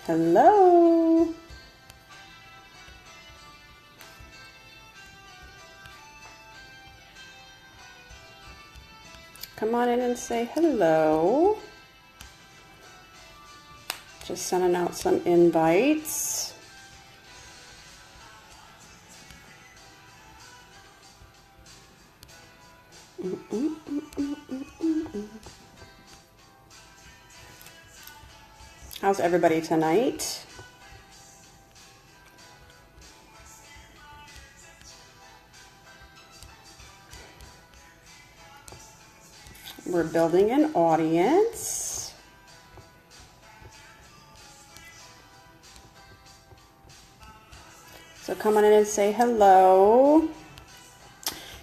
Hello. Come on in and say hello. Just sending out some invites. How's everybody tonight? We're building an audience. So come on in and say hello.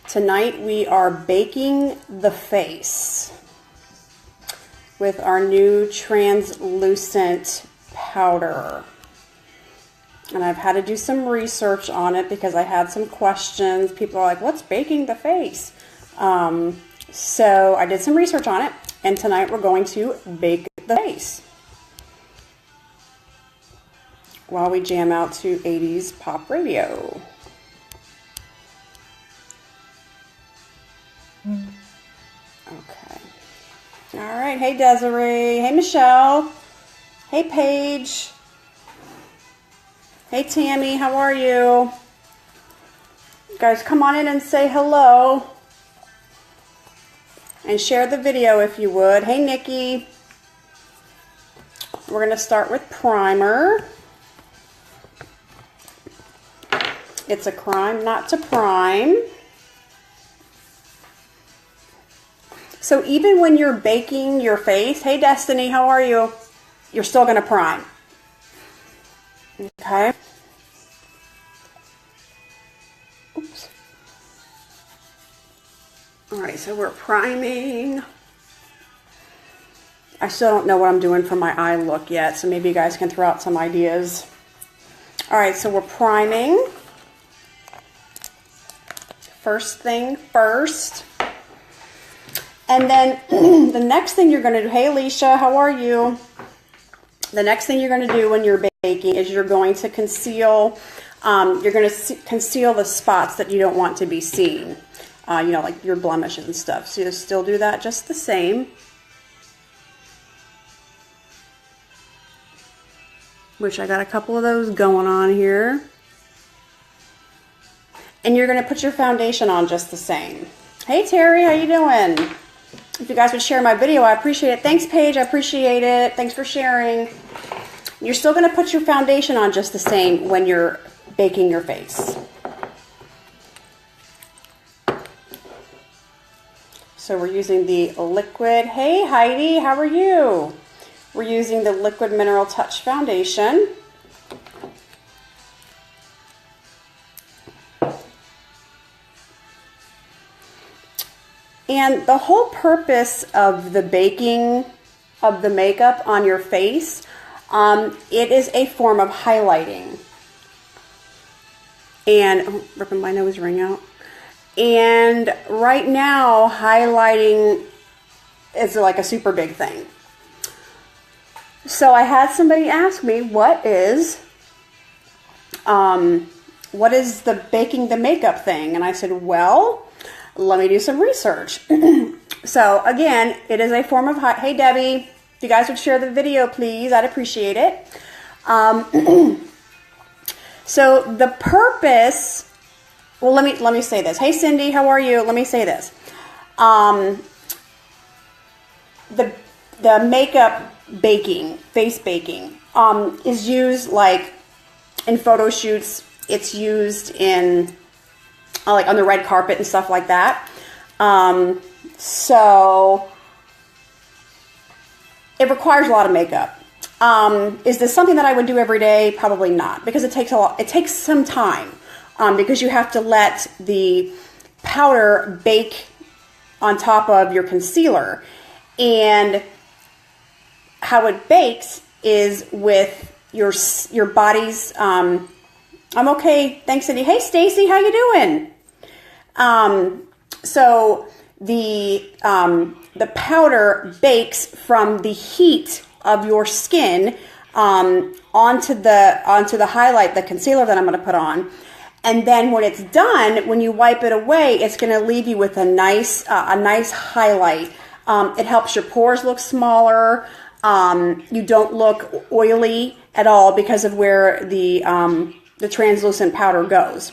Tonight we are baking the face with our new translucent powder. And I've had to do some research on it because I had some questions. People are like, what's baking the face? So I did some research on it, and tonight we're going to bake the face while we jam out to 80s pop radio. Okay. All right. Hey, Desiree. Hey, Michelle. Hey, Paige. Hey, Tammy. How are you? Guys, come on in and say hello. And share the video if you would. Hey, Nikki. We're going to start with primer. It's a crime not to prime. So even when you're baking your face, hey, Destiny, how are you? You're still going to prime. Okay. Oops. All right, so we're priming. I still don't know what I'm doing for my eye look yet, so maybe you guys can throw out some ideas. All right, so we're priming. First thing first. And then the next thing you're going to do, hey, Alicia, how are you? The next thing you're going to do when you're baking is you're going to conceal, conceal the spots that you don't want to be seen. You know, like your blemishes and stuff. So you still do that just the same. Which I got a couple of those going on here. And you're going to put your foundation on just the same. Hey, Terry, how you doing? If you guys would share my video, I appreciate it. Thanks, Paige, I appreciate it. Thanks for sharing. You're still going to put your foundation on just the same when you're baking your face. So we're using the liquid. Hey, Heidi, how are you? We're using the Liquid Mineral Touch Foundation. And the whole purpose of the baking of the makeup on your face, it is a form of highlighting. And, ripping my nose ring out. And right now, highlighting is like a super big thing. So I had somebody ask me, what is the baking the makeup thing? And I said, well, let me do some research. So again, it is a form of, hey Debbie, if you guys would share the video, please, I'd appreciate it. So the purpose, well, let me say this. Hey Cindy, how are you? Let me say this. The makeup baking, face baking, is used like in photo shoots. It's used in like on the red carpet and stuff like that. So it requires a lot of makeup. Is this something that I would do every day? Probably not, because it takes a lot. It takes some time, because you have to let the powder bake on top of your concealer. And how it bakes is with your body's I'm okay. Thanks, Cindy. Hey, Stacy, how you doing? So the powder bakes from the heat of your skin onto the highlight, the concealer that I'm going to put on. And then when it's done, when you wipe it away, it's going to leave you with a nice highlight. It helps your pores look smaller. You don't look oily at all because of where the translucent powder goes.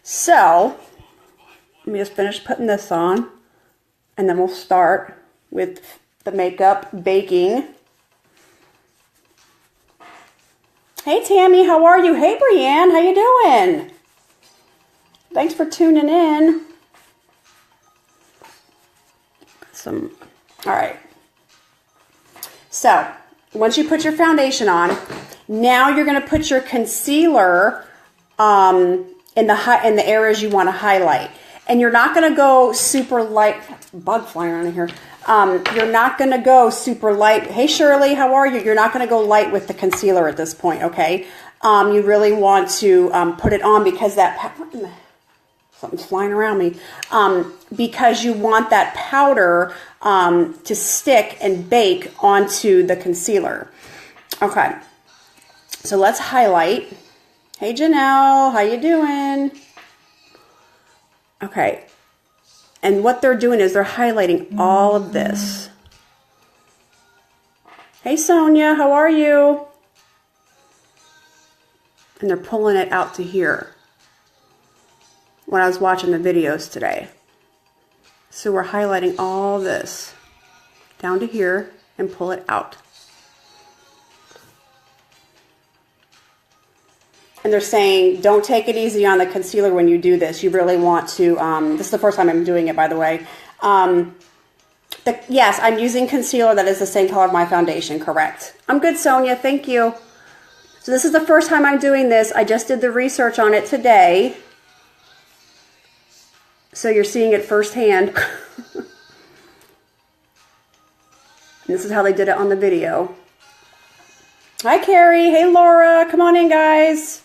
So let me just finish putting this on, and then we'll start with the makeup baking. Hey Tammy, how are you? Hey Brianne, how you doing? Thanks for tuning in. All right. So once you put your foundation on, now you're going to put your concealer in the areas you want to highlight. And you're not going to go super light. Bug flying around in here. You're not going to go super light. Hey Shirley, how are you? You're not going to go light with the concealer at this point, okay? You really want to put it on because something's flying around me. Because you want that powder to stick and bake onto the concealer. Okay, so let's highlight. Hey Janelle, how you doing? Okay, and what they're doing is they're highlighting all of this. Hey Sonia, how are you? And they're pulling it out to here when I was watching the videos today. So we're highlighting all this down to here and pull it out. And they're saying, don't take it easy on the concealer when you do this. You really want to, this is the first time I'm doing it, by the way. Yes, I'm using concealer that is the same color of my foundation, correct. I'm good, Sonia, thank you. So this is the first time I'm doing this. I just did the research on it today. So you're seeing it firsthand. This is how they did it on the video. Hi, Carrie. Hey, Laura. Come on in, guys.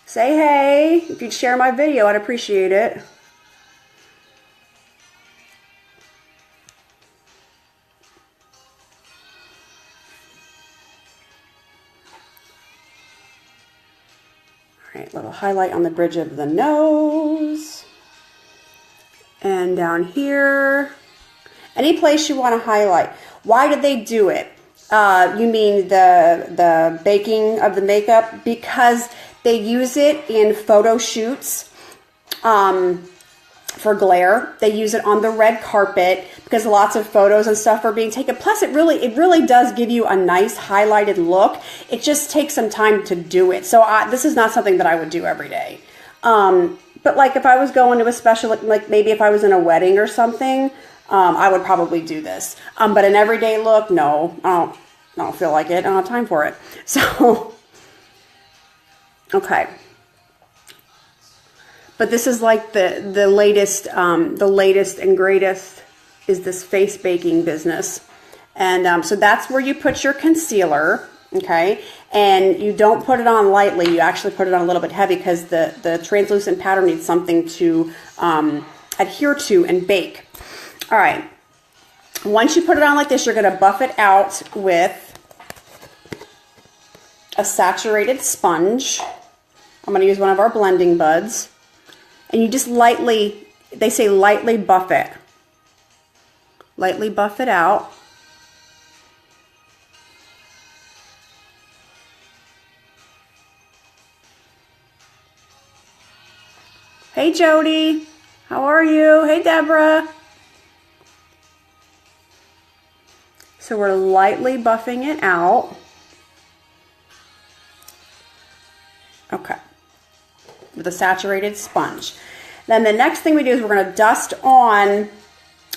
Say hey. If you'd share my video, I'd appreciate it. All right, little highlight on the bridge of the nose. And down here. Any place you want to highlight. Why did they do it? You mean the baking of the makeup? Because they use it in photo shoots for glare. They use it on the red carpet because lots of photos and stuff are being taken. Plus, it really does give you a nice highlighted look. It just takes some time to do it. So this is not something that I would do every day. But like if I was going to a special, like maybe if I was in a wedding or something, I would probably do this. But an everyday look, no, I don't feel like it. I don't have time for it. So, okay. But this is like the latest and greatest is this face baking business. And so that's where you put your concealer, okay? And you don't put it on lightly. You actually put it on a little bit heavy because the translucent powder needs something to adhere to and bake. All right. Once you put it on like this, you're going to buff it out with a saturated sponge. I'm going to use one of our blending buds. And you just lightly, they say lightly buff it. Lightly buff it out. Hey Jody, how are you? Hey Deborah. So we're lightly buffing it out. Okay. With a saturated sponge. Then the next thing we do is we're going to dust on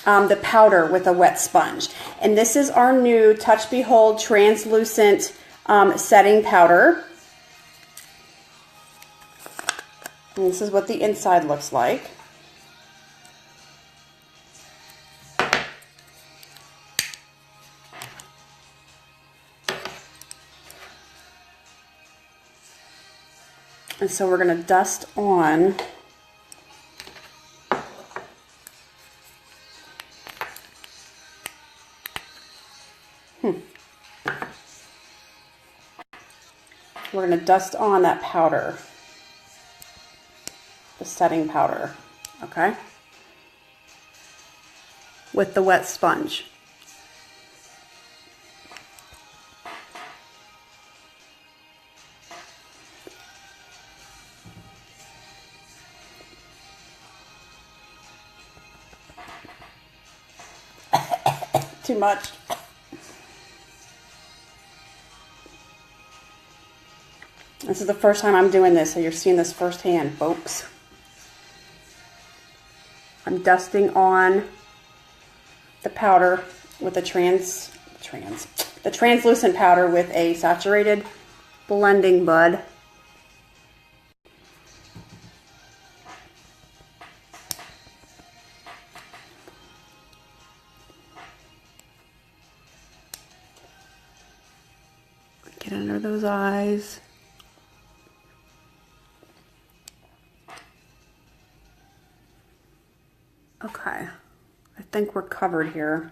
the powder with a wet sponge. And this is our new Touch Behold translucent setting powder. And this is what the inside looks like. And so we're going to dust on we're going to dust on that powder, the setting powder, okay, with the wet sponge. Too much. This is the first time I'm doing this, so you're seeing this firsthand, folks. I'm dusting on the powder with the translucent powder with a saturated blending bud. Get under those eyes. Okay, I think we're covered here.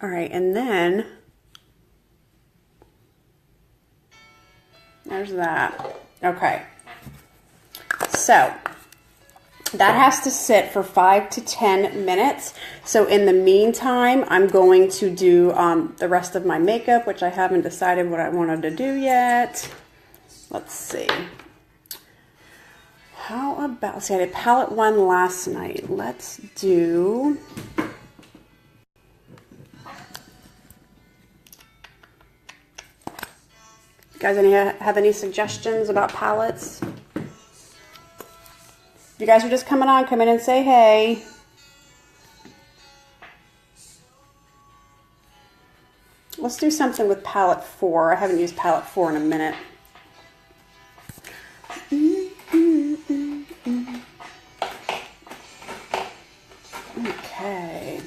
All right, and then there's that. Okay, so that has to sit for 5 to 10 minutes. So in the meantime, I'm going to do the rest of my makeup, which I haven't decided what I wanted to do yet. Let's see. How about, see, I did palette 1 last night. Let's do, you guys have any suggestions about palettes? If you guys are just coming on, come in and say hey. Let's do something with palette 4. I haven't used palette 4 in a minute. Okay.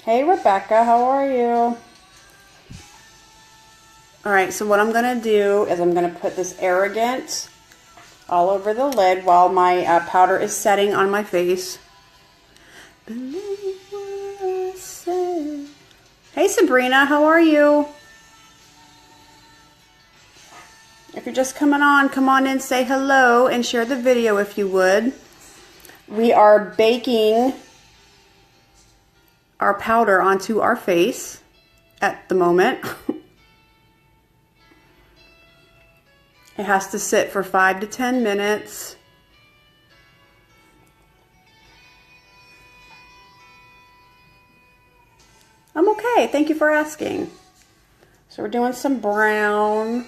Hey Rebecca, how are you? Alright, so what I'm going to do is I'm going to put this Arrogant all over the lid while my powder is setting on my face. Believe what I say. Hey Sabrina, how are you? If you're just coming on, come on in, say hello, and share the video if you would. We are baking our powder onto our face at the moment. It has to sit for 5 to 10 minutes. I'm okay, thank you for asking. So we're doing some brown.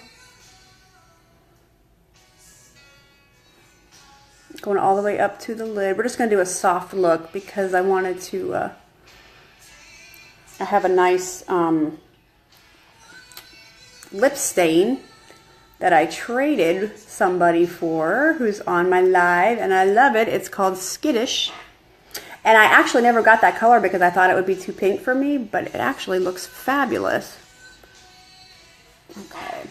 Going all the way up to the lid. We're just going to do a soft look because I wanted to, I have a nice lip stain that I traded somebody for who's on my live, and I love it. It's called Skittish. And I actually never got that color because I thought it would be too pink for me, but it actually looks fabulous. Okay.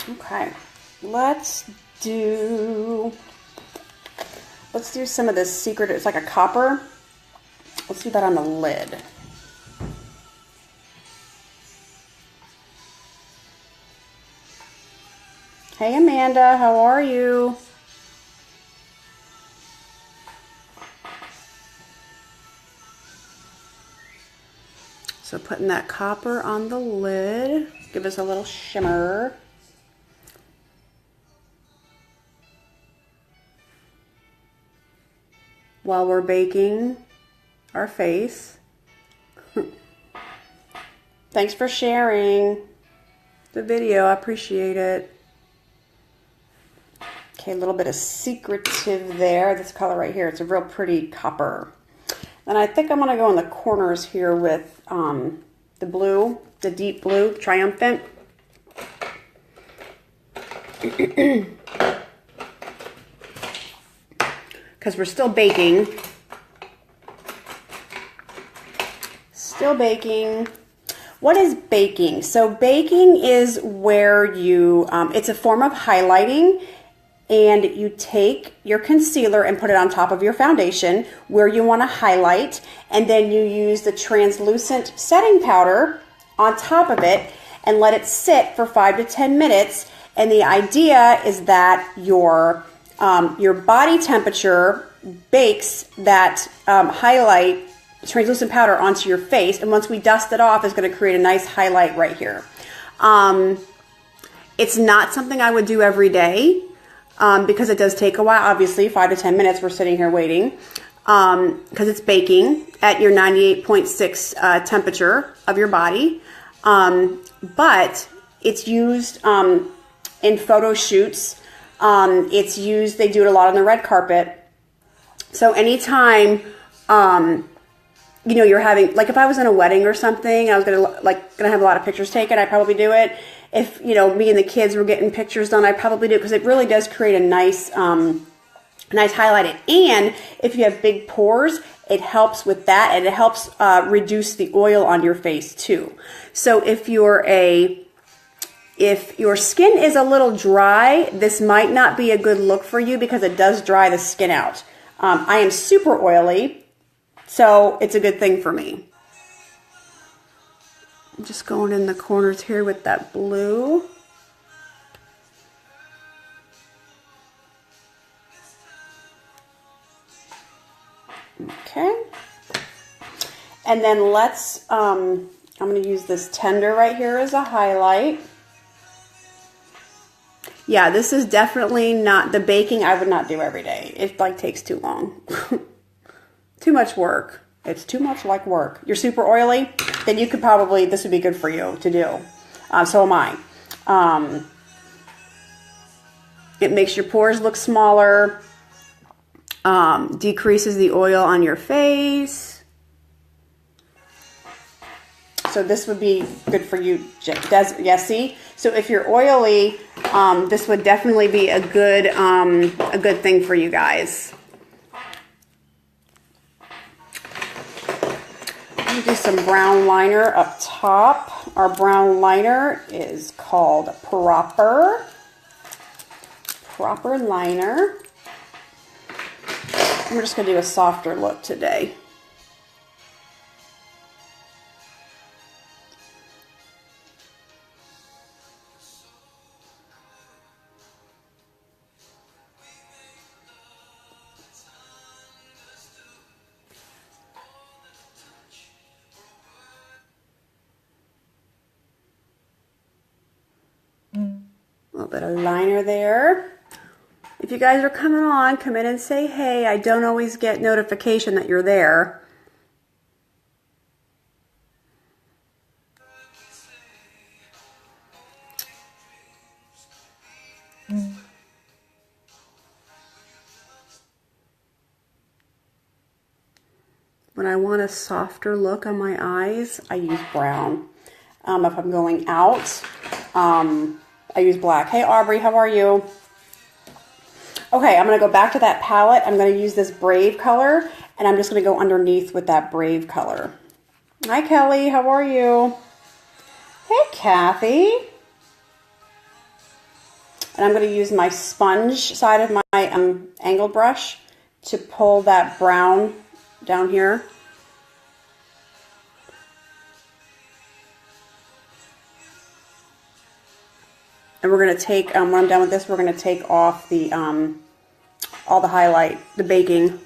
Okay, let's do some of this secret, it's like a copper. Let's do that on the lid. Hey Amanda, how are you? So putting that copper on the lid, give us a little shimmer. While we're baking our face. Thanks for sharing the video, I appreciate it. Okay, a little bit of secretive there. This color right here, it's a real pretty copper. And I think I'm gonna go in the corners here with the blue, the deep blue, Triumphant. because we're still baking. Still baking. What is baking? So baking is where you, it's a form of highlighting, and you take your concealer and put it on top of your foundation where you want to highlight, and then you use the translucent setting powder on top of it and let it sit for 5 to 10 minutes. And the idea is that your body temperature bakes that highlight translucent powder onto your face, and once we dust it off, it's going to create a nice highlight right here. It's not something I would do every day because it does take a while. Obviously, 5 to 10 minutes we're sitting here waiting because it's baking at your 98.6 temperature of your body. But it's used in photo shoots. It's used, they do it a lot on the red carpet. So anytime, you know, you're having, like if I was in a wedding or something, I was gonna have a lot of pictures taken, I'd probably do it. If, you know, me and the kids were getting pictures done, I'd probably do it because it really does create a nice, nice highlight. And if you have big pores, it helps with that, and it helps reduce the oil on your face too. So if your skin is a little dry, this might not be a good look for you because it does dry the skin out. I am super oily, so it's a good thing for me. I'm just going in the corners here with that blue. Okay. And then let's, I'm going to use this tender right here as a highlight. Yeah, this is definitely not, the baking I would not do every day. It like takes too long. Too much work. It's too much like work. You're super oily, then you could probably, this would be good for you to do. So am I. It makes your pores look smaller, decreases the oil on your face. So this would be good for you, Jessie. So if you're oily, this would definitely be a good thing for you guys. I'm gonna do some brown liner up top. Our brown liner is called Proper Liner. I'm just gonna do a softer look today. A little bit of liner there. If you guys are coming on, come in and say hey. I don't always get notification that you're there. When I want a softer look on my eyes, I use brown. If I'm going out, I use black. Hey Aubrey, how are you? Okay, I'm going to go back to that palette. I'm going to use this Brave color, and I'm just going to go underneath with that Brave color. Hi Kelly, how are you? Hey Kathy. And I'm going to use my sponge side of my angle brush to pull that brown down here. And we're going to take, when I'm done with this, we're going to take off the, all the highlight, the baking.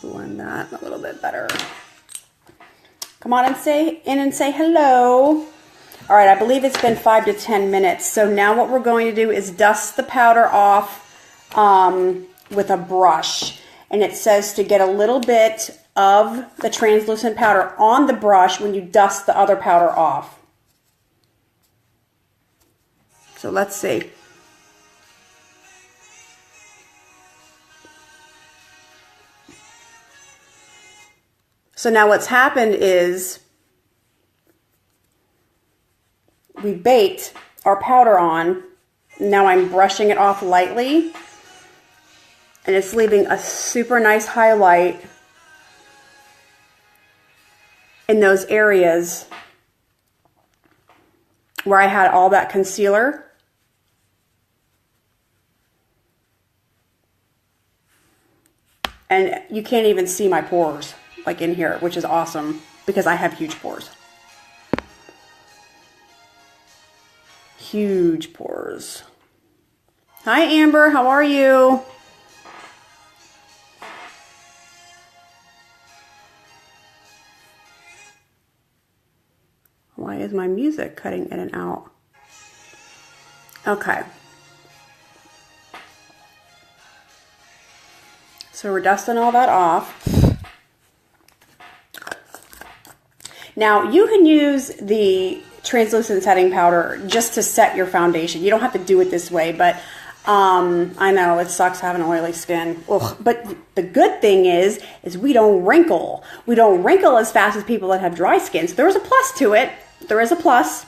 Blend that a little bit better. Come on and say hello. All right, I believe it's been 5 to 10 minutes. So now what we're going to do is dust the powder off with a brush. And it says to get a little bit of the translucent powder on the brush when you dust the other powder off. So let's see. So now what's happened is we baked our powder on. Now I'm brushing it off lightly, and it's leaving a super nice highlight in those areas where I had all that concealer. And you can't even see my pores like in here, which is awesome because I have huge pores. Huge pores. Hi Amber, how are you? Why is my music cutting in and out? Okay. So we're dusting all that off. Now you can use the translucent setting powder just to set your foundation. You don't have to do it this way, but I know it sucks having oily skin. Ugh. But the good thing is we don't wrinkle. We don't wrinkle as fast as people that have dry skin. So there is a plus to it. There is a plus.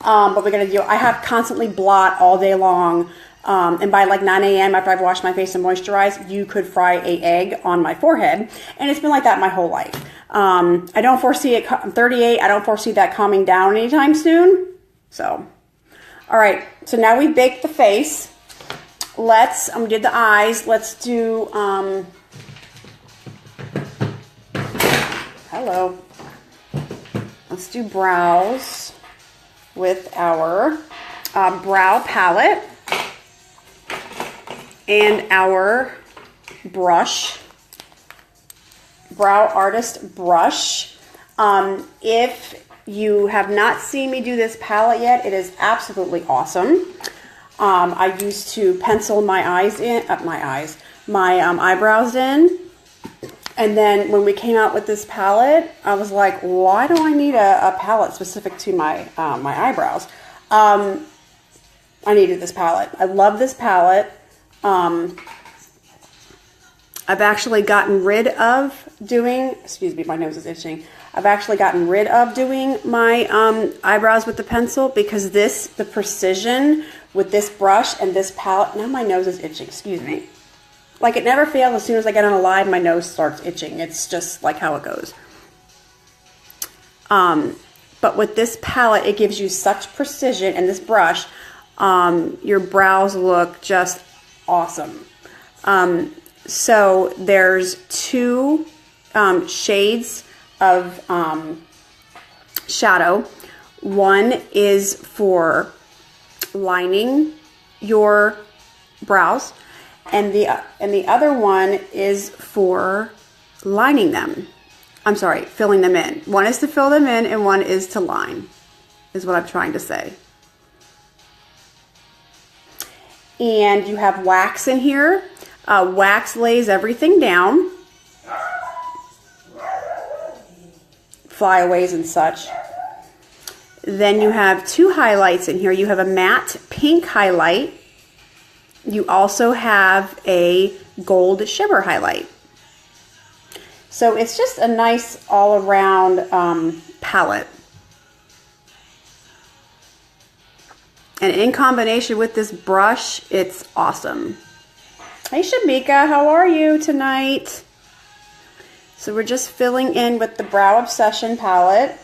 But we're gonna do. I have constantly blot all day long. And by like 9 a.m. after I've washed my face and moisturized, you could fry an egg on my forehead. And it's been like that my whole life. I don't foresee it, I'm 38, I don't foresee that calming down anytime soon. So, all right, so now we baked the face. We did the eyes. Let's do, hello. Let's do brows with our brow palette and our brush. Brow Artist brush. If you have not seen me do this palette yet, it is absolutely awesome. I used to pencil my eyes in, my eyebrows in, and then when we came out with this palette, I was like, why do I need a palette specific to my my eyebrows? I needed this palette. I love this palette. I've actually gotten rid of doing, excuse me, my nose is itching. I've actually gotten rid of doing my eyebrows with the pencil because the precision with this brush and this palette, now my nose is itching, excuse me. Like it never fails, as soon as I get on a live, my nose starts itching. It's just like how it goes. But with this palette, it gives you such precision, and this brush, your brows look just awesome. So there's two shades of shadow. One is for lining your brows, and the other one is for lining them. I'm sorry, filling them in. One is to fill them in, and one is to line, is what I'm trying to say. And you have wax in here. Wax lays everything down, flyaways and such. Then you have two highlights in here. You have a matte pink highlight. You also have a gold shimmer highlight. So it's just a nice all-around palette. And in combination with this brush, it's awesome. Hey Shamika, how are you tonight? So we're just filling in with the Brow Obsession palette.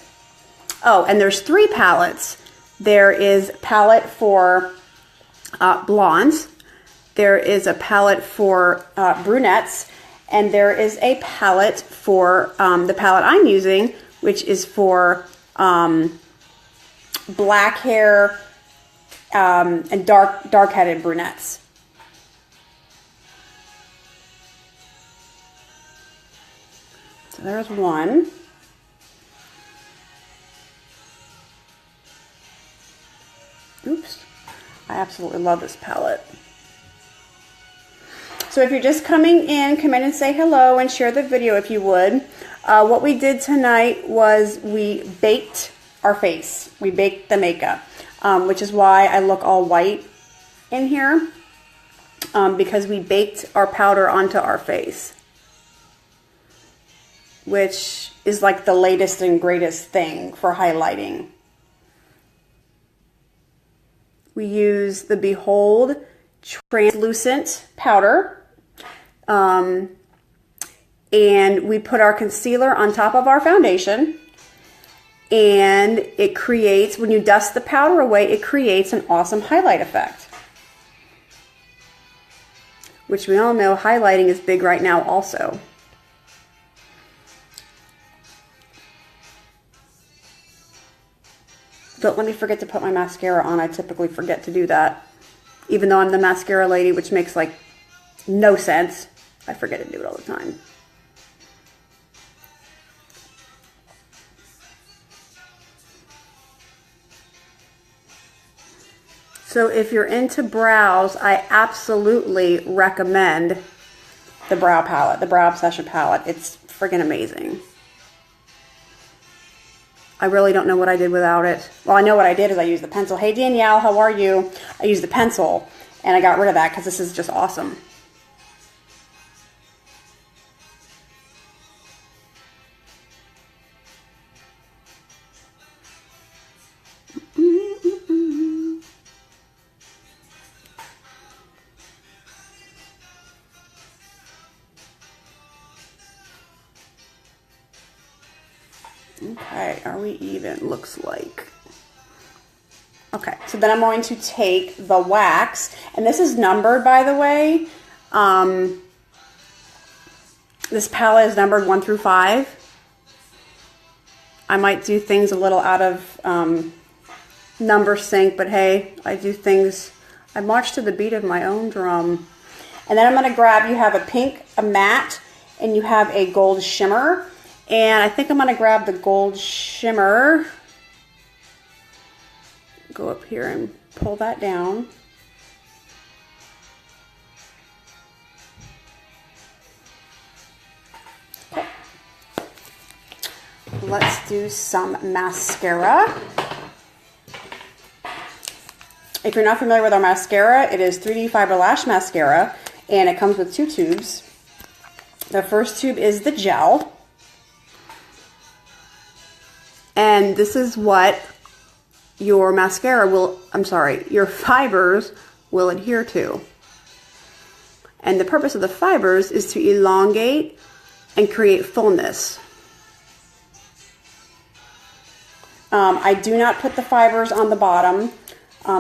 Oh, and there's three palettes. There is a palette for blondes. There is a palette for brunettes. And there is a palette for the palette I'm using, which is for black hair and dark-headed brunettes. So there's one. Oops. I absolutely love this palette. So if you're just coming in, come in and say hello and share the video if you would. What we did tonight was we baked our face. We baked the makeup, which is why I look all white in here, because we baked our powder onto our face. which is like the latest and greatest thing for highlighting. We use the Behold translucent powder. And we put our concealer on top of our foundation. And it creates, when you dust the powder away, it creates an awesome highlight effect. Which we all know highlighting is big right now also. Don't let me forget to put my mascara on. I typically forget to do that. Even though I'm the mascara lady, which makes like no sense. I forget to do it all the time. So if you're into brows, I absolutely recommend the brow palette, the Brow Obsession palette. It's friggin' amazing. I really don't know what I did without it. Well, I know what I did is I used the pencil. Hey, Danielle, how are you? I used the pencil, and I got rid of that because this is just awesome. Okay, are we even? Looks like. Okay, so then I'm going to take the wax, and this is numbered, by the way. This palette is numbered 1 through 5. I might do things a little out of number sync, but hey, I do things. I march to the beat of my own drum. And then I'm going to grab, you have a pink, a matte, and you have a gold shimmer. And I think I'm going to grab the gold shimmer, go up here and pull that down. Okay. Let's do some mascara. If you're not familiar with our mascara, it is 3D Fiber Lash Mascara, and it comes with 2 tubes. The first tube is the gel. And this is what your mascara will, your fibers will adhere to. And the purpose of the fibers is to elongate and create fullness. I do not put the fibers on the bottom.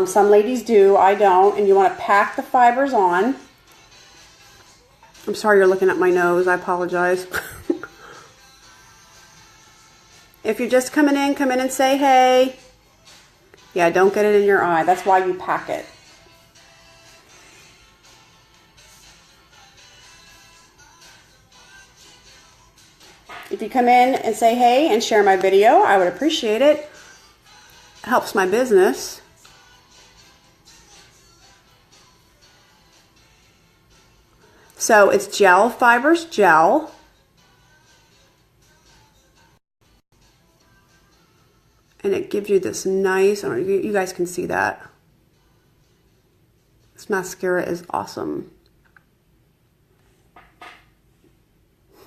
Some ladies do, I don't. And you want to pack the fibers on. I'm sorry you're looking at my nose, I apologize. If you're just coming in, come in and say hey. Yeah, don't get it in your eye. That's why you pack it. If you come in and say hey and share my video, I would appreciate it. It helps my business. So it's gel fibers, gel. And it gives you this nice, I don't know, you guys can see that. This mascara is awesome.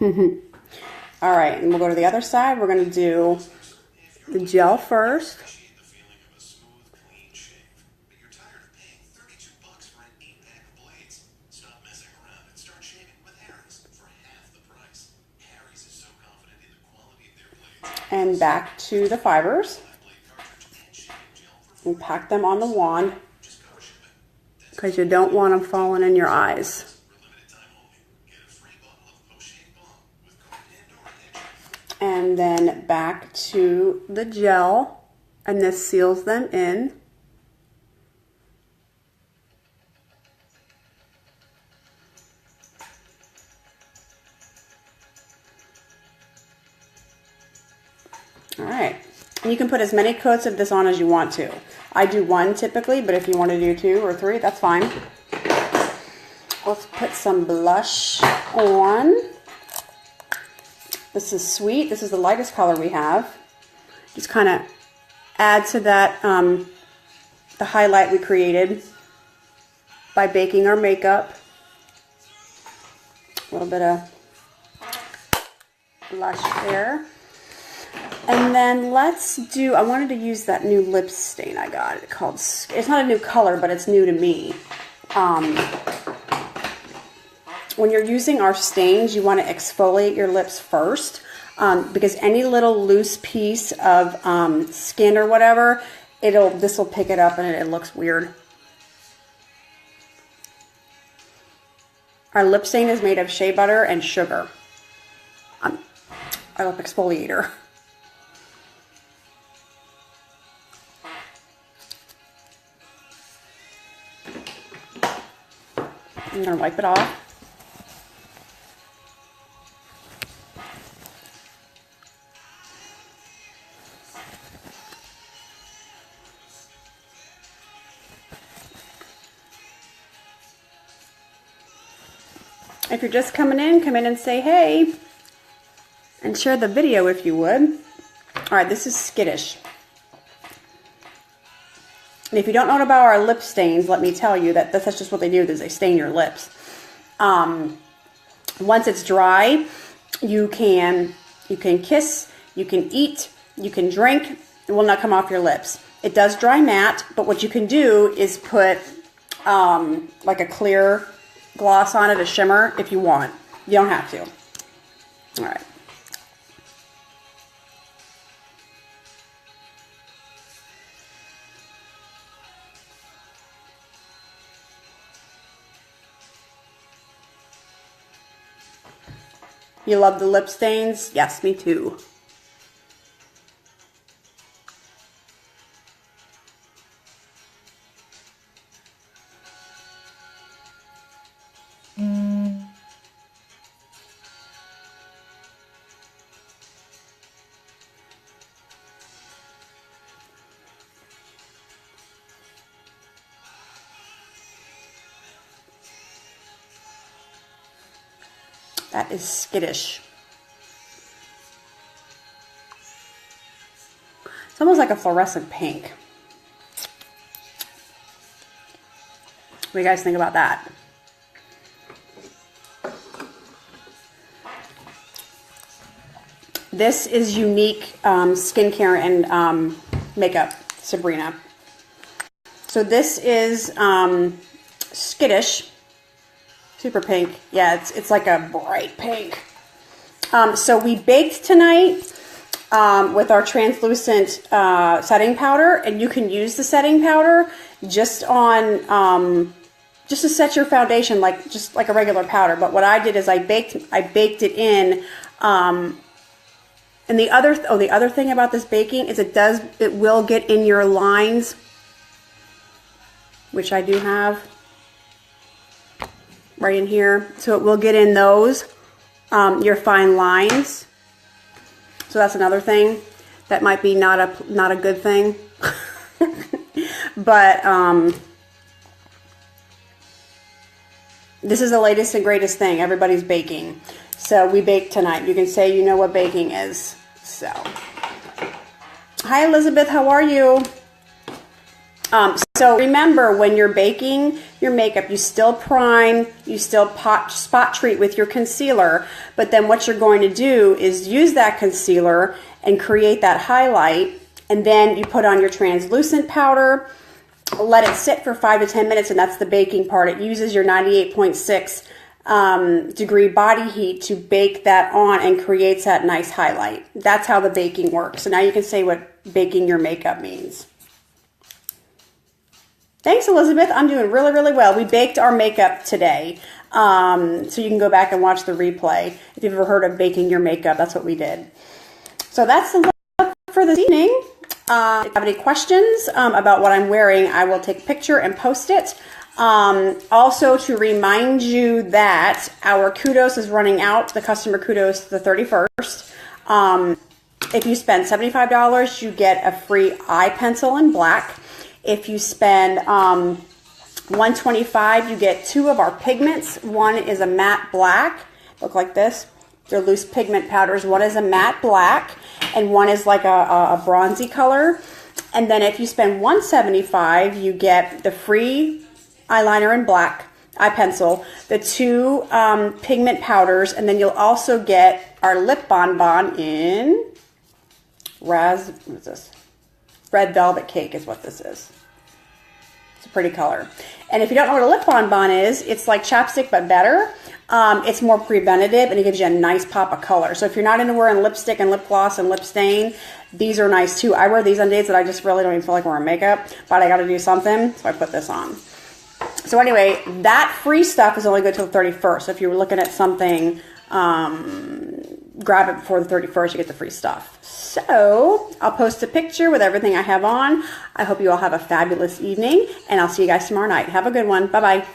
All right, and we'll go to the other side. We're going to do the gel first. And back to the fibers. And pack them on the wand because you don't want them falling in your eyes. And then back to the gel, and this seals them in. All right, and you can put as many coats of this on as you want to. I do 1 typically, but if you want to do 2 or 3, that's fine. Let's put some blush on. This is Sweet. This is the lightest color we have. Just kind of add to that, the highlight we created by baking our makeup. A little bit of blush there. And then let's do, I wanted to use that new lip stain I got. It's called, it's not a new color, but it's new to me. When you're using our stains, you want to exfoliate your lips first, because any little loose piece of skin or whatever, this will pick it up and it looks weird. Our lip stain is made of shea butter and sugar. Our lip exfoliator. I'm going to wipe it off. If you're just coming in, come in and say hey. And share the video if you would. Alright, this is Skittish. And if you don't know about our lip stains, let me tell you that that's just what they do, is they stain your lips. Once it's dry, you can kiss, you can eat, you can drink, it will not come off your lips. It does dry matte, but what you can do is put like a clear gloss on it, a shimmer, if you want. You don't have to. All right. You love the lip stains? Yes, me too. That is Skittish. It's almost like a fluorescent pink. What do you guys think about that? This is Younique skincare and makeup, Sabrina. So this is Skittish. Super pink. Yeah, it's like a bright pink. So we baked tonight with our translucent setting powder, and you can use the setting powder just on just to set your foundation just like a regular powder. But what I did is I baked it in. And the other thing about this baking is it will get in your lines, which I do have right in here. So it will get in those, your fine lines. So that's another thing that might be not a good thing. But this is the latest and greatest thing. Everybody's baking. So we baked tonight. You can say you know what baking is. So, hi Elizabeth, how are you? So remember, when you're baking your makeup, you still prime, you still spot treat with your concealer, but then what you're going to do is use that concealer and create that highlight, and then you put on your translucent powder, let it sit for 5 to 10 minutes, and that's the baking part. It uses your 98.6 degree body heat to bake that on and creates that nice highlight. That's how the baking works. So now you can say what baking your makeup means. Thanks, Elizabeth. I'm doing really, really well. We baked our makeup today. So you can go back and watch the replay. If you've ever heard of baking your makeup, that's what we did. So that's the look for this evening. If you have any questions about what I'm wearing, I will take a picture and post it. Also to remind you that our kudos is running out, the customer kudos, the 31st. If you spend $75, you get a free eye pencil in black. If you spend $125, you get 2 of our pigments. One is a matte black, look like this. They're loose pigment powders. One is a matte black, and one is like a bronzy color. And then if you spend $175, you get the free eyeliner in black, eye pencil, the 2 pigment powders, and then you'll also get our lip bonbon in what is this? Red Velvet Cake is what this is. It's a pretty color. And if you don't know what a lip bonbon is, it's like chapstick but better. It's more preventative and it gives you a nice pop of color. So if you're not into wearing lipstick and lip gloss and lip stain, these are nice too. I wear these on days that I just really don't even feel like wearing makeup, but I got to do something, so I put this on. So anyway, that free stuff is only good till the 31st. So if you were looking at something, grab it before the 31st, you get the free stuff. So I'll post a picture with everything I have on. I hope you all have a fabulous evening, and I'll see you guys tomorrow night. Have a good one. Bye-bye.